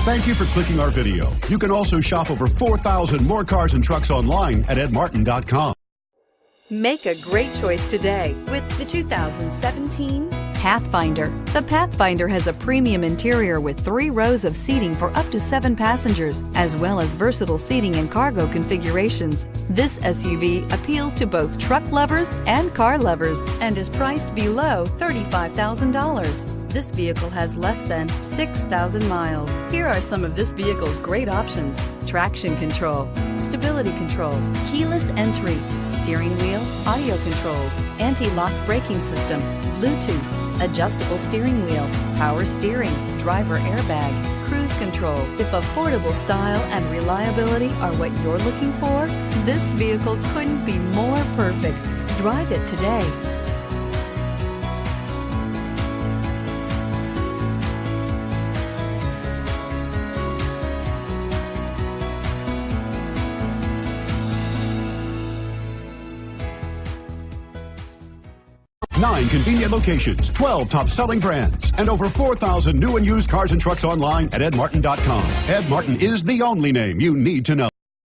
Thank you for clicking our video. You can also shop over 4,000 more cars and trucks online at edmartin.com. Make a great choice today with the 2017 Pathfinder. The Pathfinder has a premium interior with 3 rows of seating for up to 7 passengers, as well as versatile seating and cargo configurations. This SUV appeals to both truck lovers and car lovers and is priced below $35,000. This vehicle has less than 6,000 miles. Here are some of this vehicle's great options: traction control, stability control, keyless entry, steering wheel audio controls, anti-lock braking system, Bluetooth, adjustable steering wheel, power steering, driver airbag, cruise control. If affordable style and reliability are what you're looking for, this vehicle couldn't be more perfect. Drive it today. Nine convenient locations, 12 top-selling brands, and over 4,000 new and used cars and trucks online at edmartin.com. Ed Martin is the only name you need to know.